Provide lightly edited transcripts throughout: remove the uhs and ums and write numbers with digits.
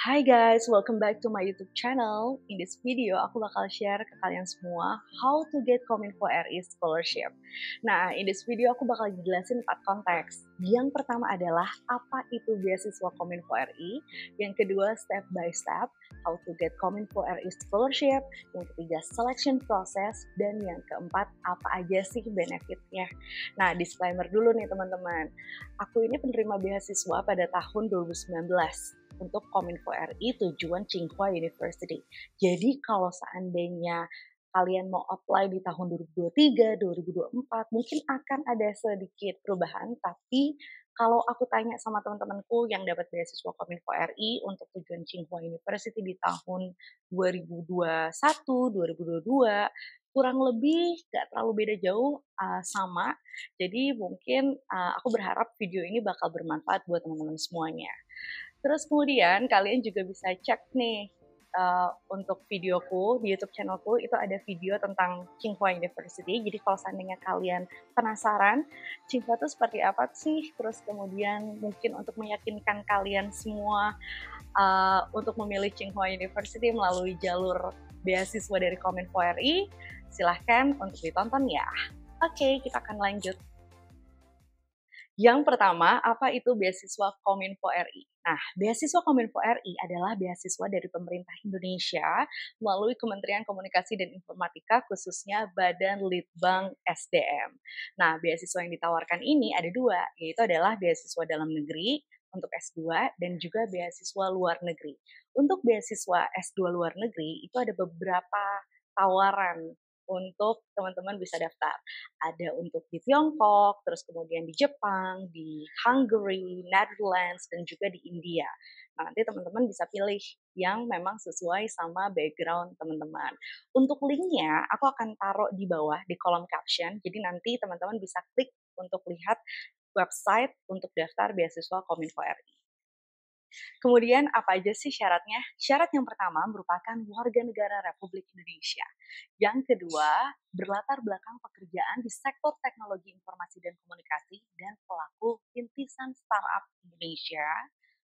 Hi guys, welcome back to my YouTube channel. In this video, aku bakal share ke kalian semua how to get Kominfo RI scholarship. Nah, in this video aku bakal jelasin 4 konteks. Yang pertama adalah apa itu beasiswa Kominfo RI. Yang kedua, step by step how to get Kominfo RI scholarship. Yang ketiga, selection process. Dan yang keempat, apa aja sih benefitnya. Nah, disclaimer dulu nih teman-teman. Aku ini penerima beasiswa pada tahun 2019 untuk Kominfo RI tujuan Tsinghua University. Jadi kalau seandainya kalian mau apply di tahun 2023, 2024, mungkin akan ada sedikit perubahan, tapi kalau aku tanya sama teman-temanku yang dapat beasiswa Kominfo RI untuk tujuan Tsinghua University di tahun 2021, 2022, kurang lebih gak terlalu beda jauh, sama. Jadi mungkin aku berharap video ini bakal bermanfaat buat teman-teman semuanya. Terus kemudian kalian juga bisa cek nih untuk videoku di YouTube channelku itu ada video tentang Tsinghua University. Jadi kalau seandainya kalian penasaran Tsinghua itu seperti apa sih, terus kemudian mungkin untuk meyakinkan kalian semua untuk memilih Tsinghua University melalui jalur beasiswa dari Kominfo RI, silahkan untuk ditonton ya. Oke, kita akan lanjut. Yang pertama, apa itu beasiswa Kominfo RI? Nah, beasiswa Kominfo RI adalah beasiswa dari pemerintah Indonesia melalui Kementerian Komunikasi dan Informatika, khususnya Badan Litbang SDM. Nah, beasiswa yang ditawarkan ini ada dua, yaitu adalah beasiswa dalam negeri untuk S2 dan juga beasiswa luar negeri. Untuk beasiswa S2 luar negeri, itu ada beberapa tawaran untuk teman-teman bisa daftar. Ada untuk di Tiongkok, terus kemudian di Jepang, di Hungary, Netherlands, dan juga di India. Nah, nanti teman-teman bisa pilih yang memang sesuai sama background teman-teman. Untuk linknya, aku akan taruh di bawah di kolom caption, jadi nanti teman-teman bisa klik untuk lihat website untuk daftar beasiswa Kominfo RI. Kemudian apa aja sih syaratnya? Syarat yang pertama merupakan warga negara Republik Indonesia. Yang kedua, berlatar belakang pekerjaan di sektor teknologi informasi dan komunikasi dan pelaku rintisan startup Indonesia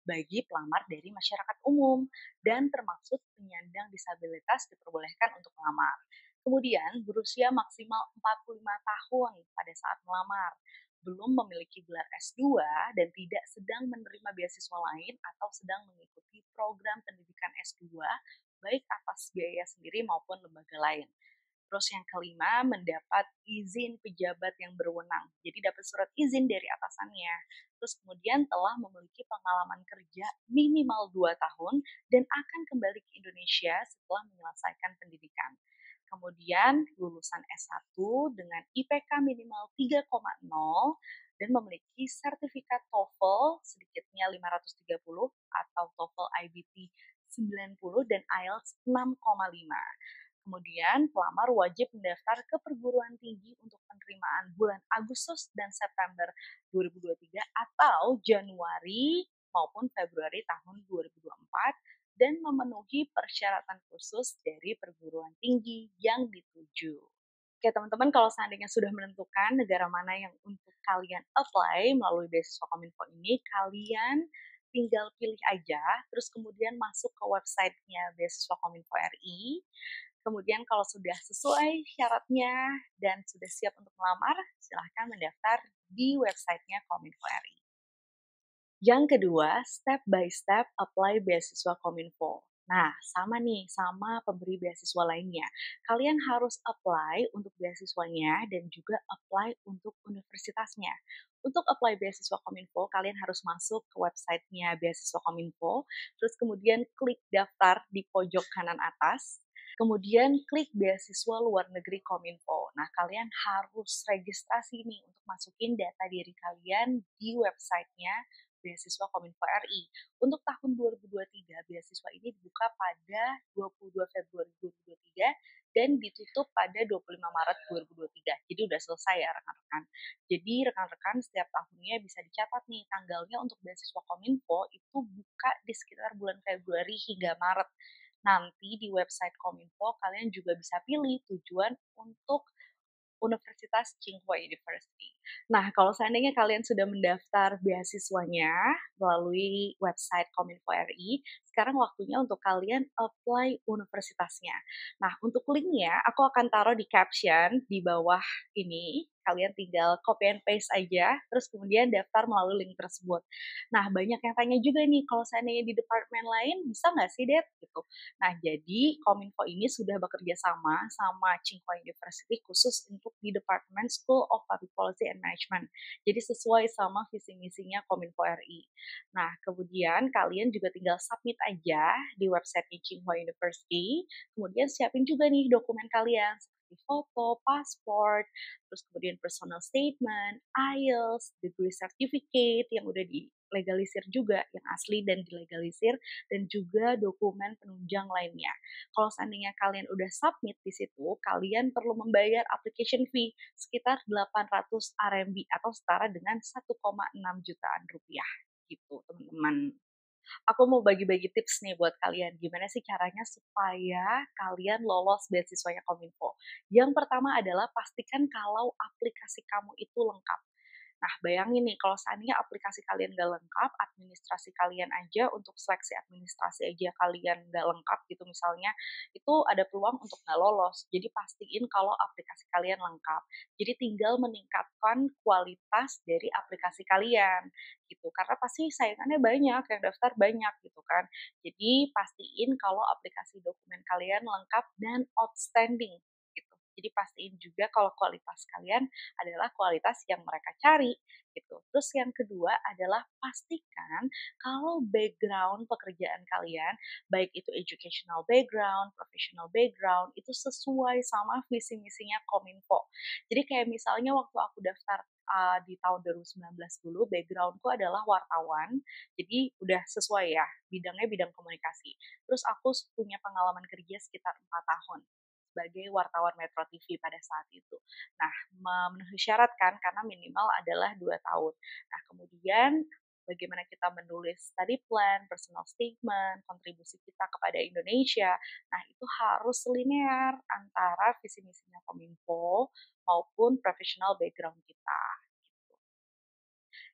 bagi pelamar dari masyarakat umum dan termasuk penyandang disabilitas diperbolehkan untuk melamar. Kemudian berusia maksimal 45 tahun pada saat melamar, belum memiliki gelar S2 dan tidak sedang menerima beasiswa lain atau sedang mengikuti program pendidikan S2 baik atas biaya sendiri maupun lembaga lain. Terus yang kelima, mendapat izin pejabat yang berwenang. Jadi dapat surat izin dari atasannya. Terus kemudian telah memiliki pengalaman kerja minimal 2 tahun dan akan kembali ke Indonesia setelah menyelesaikan pendidikan. Kemudian lulusan S1 dengan IPK minimal 3,0 dan memiliki sertifikat TOEFL sedikitnya 530 atau TOEFL IBT 90 dan IELTS 6,5. Kemudian pelamar wajib mendaftar ke perguruan tinggi untuk penerimaan bulan Agustus dan September 2023 atau Januari maupun Februari tahun 2024 dan memenuhi persyaratan khusus dari perguruan tinggi yang dituju. Oke teman-teman, kalau seandainya sudah menentukan negara mana yang untuk kalian apply melalui beasiswa Kominfo ini, kalian tinggal pilih aja, terus kemudian masuk ke websitenya beasiswa Kominfo RI. Kemudian kalau sudah sesuai syaratnya dan sudah siap untuk melamar, silahkan mendaftar di websitenya Kominfo RI. Yang kedua, step by step apply beasiswa Kominfo. Nah, sama nih, sama pemberi beasiswa lainnya. Kalian harus apply untuk beasiswanya dan juga apply untuk universitasnya. Untuk apply beasiswa Kominfo, kalian harus masuk ke websitenya beasiswa Kominfo, terus kemudian klik daftar di pojok kanan atas, kemudian klik beasiswa luar negeri Kominfo. Nah, kalian harus registrasi nih untuk masukin data diri kalian di websitenya beasiswa Kominfo RI. Untuk tahun 2023, beasiswa ini dibuka pada 22 Februari 2023 dan ditutup pada 25 Maret 2023. Jadi udah selesai ya rekan-rekan. Jadi rekan-rekan setiap tahunnya bisa dicatat nih tanggalnya untuk beasiswa Kominfo itu buka di sekitar bulan Februari hingga Maret. Nanti di website Kominfo kalian juga bisa pilih tujuan untuk Universitas Tsinghua University. Nah, kalau seandainya kalian sudah mendaftar beasiswanya melalui website Kominfo RI, sekarang waktunya untuk kalian apply universitasnya. Nah, untuk linknya aku akan taruh di caption di bawah ini. Kalian tinggal copy and paste aja, terus kemudian daftar melalui link tersebut. Nah, banyak yang tanya juga nih, kalau seandainya di departemen lain bisa nggak sih, Det? Gitu. Nah, jadi Kominfo ini sudah bekerja sama Tsinghua University khusus untuk di Departemen School of Public Policy and Management. Jadi sesuai sama visi misinya Kominfo RI. Nah, kemudian kalian juga tinggal submit aja di website Tsinghua University, kemudian siapin juga nih dokumen kalian seperti foto, pasport, terus kemudian personal statement, IELTS, degree certificate yang udah dilegalisir juga, yang asli dan dilegalisir, dan juga dokumen penunjang lainnya. Kalau seandainya kalian udah submit di situ, kalian perlu membayar application fee sekitar 800 RMB atau setara dengan 1,6 jutaan rupiah gitu, teman-teman. Aku mau bagi-bagi tips nih buat kalian, gimana sih caranya supaya kalian lolos beasiswanya Kominfo. Yang pertama adalah pastikan kalau aplikasi kamu itu lengkap. Nah, bayangin nih kalau seandainya aplikasi kalian nggak lengkap, administrasi kalian aja untuk seleksi administrasi aja kalian nggak lengkap gitu misalnya, itu ada peluang untuk nggak lolos. Jadi pastiin kalau aplikasi kalian lengkap. Jadi tinggal meningkatkan kualitas dari aplikasi kalian gitu. Karena pasti saingannya banyak, yang daftar banyak gitu kan. Jadi pastiin kalau aplikasi dokumen kalian lengkap dan outstanding gitu. Jadi pastiin juga kalau kualitas kalian adalah kualitas yang mereka cari gitu. Terus yang kedua adalah pastikan kalau background pekerjaan kalian, baik itu educational background, professional background, itu sesuai sama visi misinya Kominfo. Jadi kayak misalnya waktu aku daftar di tahun 2019 dulu, backgroundku adalah wartawan, jadi udah sesuai ya, bidangnya bidang komunikasi. Terus aku punya pengalaman kerja sekitar 4 tahun sebagai wartawan Metro TV pada saat itu. Nah, memenuhi syarat kan karena minimal adalah 2 tahun. Nah, kemudian bagaimana kita menulis study plan, personal statement, kontribusi kita kepada Indonesia. Nah, itu harus linear antara visi misinya Kominfo maupun professional background kita.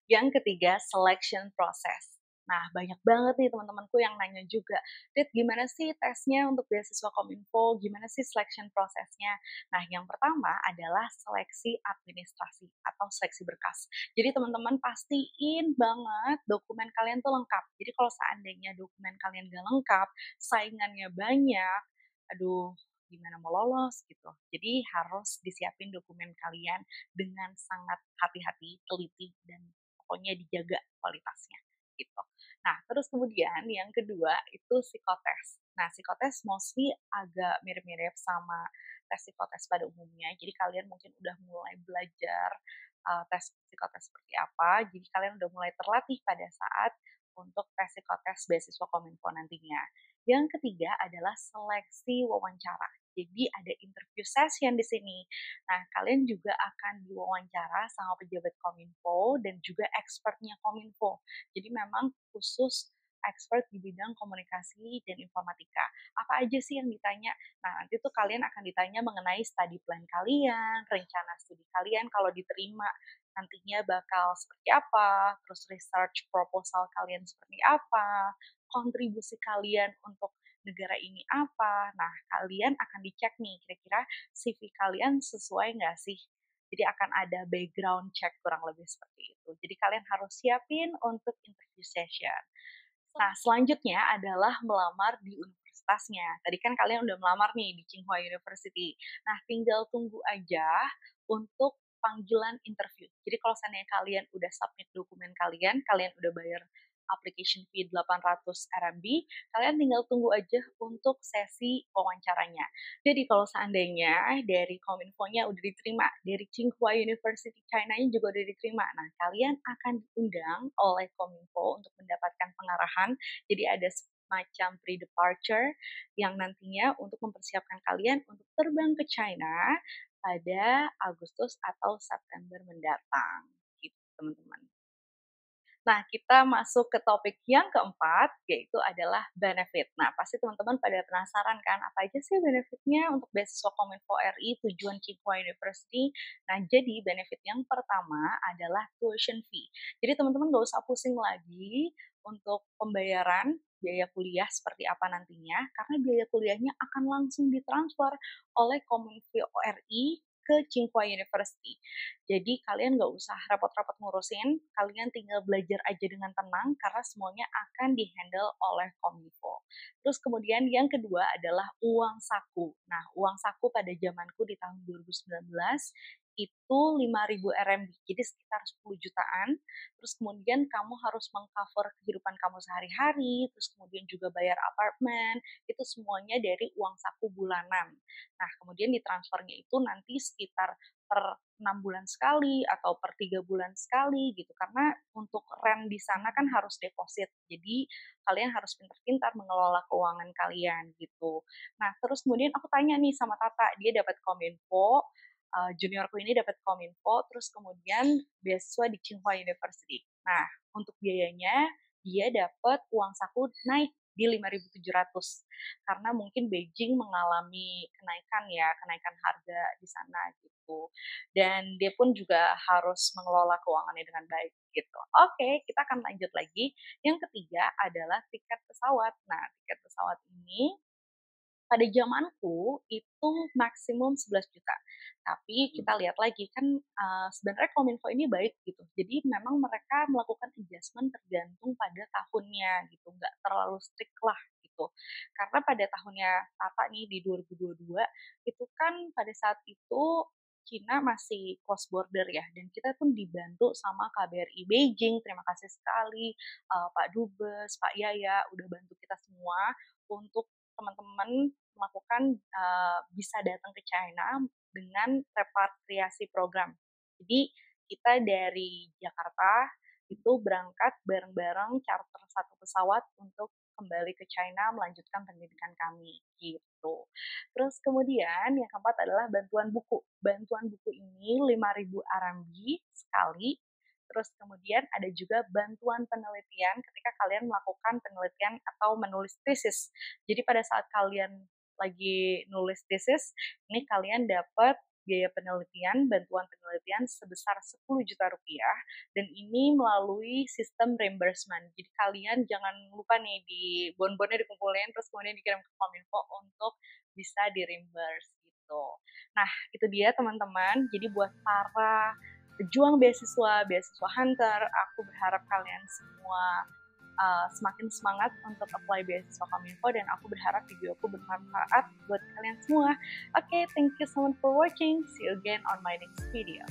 Yang ketiga, selection process. Nah, banyak banget nih teman-temanku yang nanya juga, Dit, gimana sih tesnya untuk beasiswa Kominfo? Gimana sih selection prosesnya? Nah, yang pertama adalah seleksi administrasi atau seleksi berkas. Jadi teman-teman pastiin banget dokumen kalian tuh lengkap. Jadi kalau seandainya dokumen kalian gak lengkap, saingannya banyak, aduh, gimana mau lolos gitu. Jadi harus disiapin dokumen kalian dengan sangat hati-hati, teliti, dan pokoknya dijaga kualitasnya gitu. Nah, terus kemudian yang kedua itu psikotes. Nah, psikotes mostly agak mirip-mirip sama tes psikotes pada umumnya. Jadi kalian mungkin udah mulai belajar tes psikotes seperti apa. Jadi kalian udah mulai terlatih pada saat untuk tes psikotes beasiswa Kominfo nantinya. Yang ketiga adalah seleksi wawancara. Jadi ada interview session di sini. Nah, kalian juga akan diwawancara sama pejabat Kominfo dan juga expertnya Kominfo. Jadi memang khusus expert di bidang komunikasi dan informatika. Apa aja sih yang ditanya? Nah, nanti tuh kalian akan ditanya mengenai study plan kalian, rencana studi kalian kalau diterima nantinya bakal seperti apa, terus research proposal kalian seperti apa, kontribusi kalian untuk negara ini apa. Nah, kalian akan dicek nih, kira-kira CV kalian sesuai nggak sih? Jadi akan ada background check kurang lebih seperti itu. Jadi kalian harus siapin untuk interview session. Nah, selanjutnya adalah melamar di universitasnya. Tadi kan kalian udah melamar nih di Tsinghua University. Nah, tinggal tunggu aja untuk panggilan interview. Jadi kalau seandainya kalian udah submit dokumen kalian, kalian udah bayar application fee 800 RMB, kalian tinggal tunggu aja untuk sesi wawancaranya. Jadi kalau seandainya dari Kominfo-nya udah diterima, dari Tsinghua University China-nya juga udah diterima, nah kalian akan diundang oleh Kominfo untuk mendapatkan pengarahan. Jadi ada semacam pre-departure yang nantinya untuk mempersiapkan kalian untuk terbang ke China pada Agustus atau September mendatang. Gitu, teman-teman. Nah, kita masuk ke topik yang keempat, yaitu adalah benefit. Nah, pasti teman-teman pada penasaran kan, apa aja sih benefitnya untuk beasiswa Kominfo RI tujuan Tsinghua University? Nah, jadi benefit yang pertama adalah tuition fee. Jadi teman-teman nggak usah pusing lagi untuk pembayaran biaya kuliah seperti apa nantinya, karena biaya kuliahnya akan langsung ditransfer oleh Kominfo RI ke Tsinghua University. Jadi kalian nggak usah repot-repot ngurusin, kalian tinggal belajar aja dengan tenang karena semuanya akan dihandle oleh Kominfo. Terus kemudian yang kedua adalah uang saku. Nah, uang saku pada zamanku di tahun 2019 itu 5.000 RMB, jadi sekitar 10 jutaan. Terus kemudian kamu harus mengcover kehidupan kamu sehari-hari, terus kemudian juga bayar apartemen, itu semuanya dari uang saku bulanan. Nah, kemudian ditransfernya itu nanti sekitar per 6 bulan sekali atau per 3 bulan sekali gitu, karena untuk rent di sana kan harus deposit, jadi kalian harus pintar-pintar mengelola keuangan kalian gitu. Nah, terus kemudian aku tanya nih sama Tata, dia dapat Kominfo, juniorku ini dapat Kominfo, terus kemudian beasiswa di Tsinghua University. Nah, untuk biayanya dia dapat uang saku naik di 5.700 karena mungkin Beijing mengalami kenaikan harga di sana gitu. Dan dia pun juga harus mengelola keuangannya dengan baik gitu. Oke, kita akan lanjut lagi. Yang ketiga adalah tiket pesawat. Nah, tiket pesawat ini pada zamanku itu maksimum 11 juta. Tapi kita lihat lagi kan sebenarnya Kominfo ini baik gitu. Jadi memang mereka melakukan adjustment tergantung pada tahunnya gitu, nggak terlalu strict lah gitu. Karena pada tahunnya Tata nih di 2022 itu kan pada saat itu Cina masih close border ya, dan kita pun dibantu sama KBRI Beijing. Terima kasih sekali Pak Dubes, Pak Yaya udah bantu kita semua untuk teman-teman melakukan bisa datang ke China dengan repatriasi program. Jadi kita dari Jakarta itu berangkat bareng-bareng charter satu pesawat untuk kembali ke China melanjutkan pendidikan kami gitu. Terus kemudian yang keempat adalah bantuan buku. Bantuan buku ini 5.000 RMB sekali. Terus kemudian ada juga bantuan penelitian ketika kalian melakukan penelitian atau menulis tesis. Jadi pada saat kalian lagi nulis tesis, ini kalian dapat biaya penelitian, bantuan penelitian sebesar 10 juta rupiah, dan ini melalui sistem reimbursement. Jadi kalian jangan lupa nih di bon-bonnya dikumpulin, terus kemudian dikirim ke Kominfo untuk bisa di reimburse gitu. Nah, itu dia teman-teman. Jadi buat para pejuang beasiswa, beasiswa hunter, aku berharap kalian semua semakin semangat untuk apply beasiswa Kominfo, dan aku berharap videoku bermanfaat buat kalian semua. Okay, thank you so much for watching. See you again on my next video.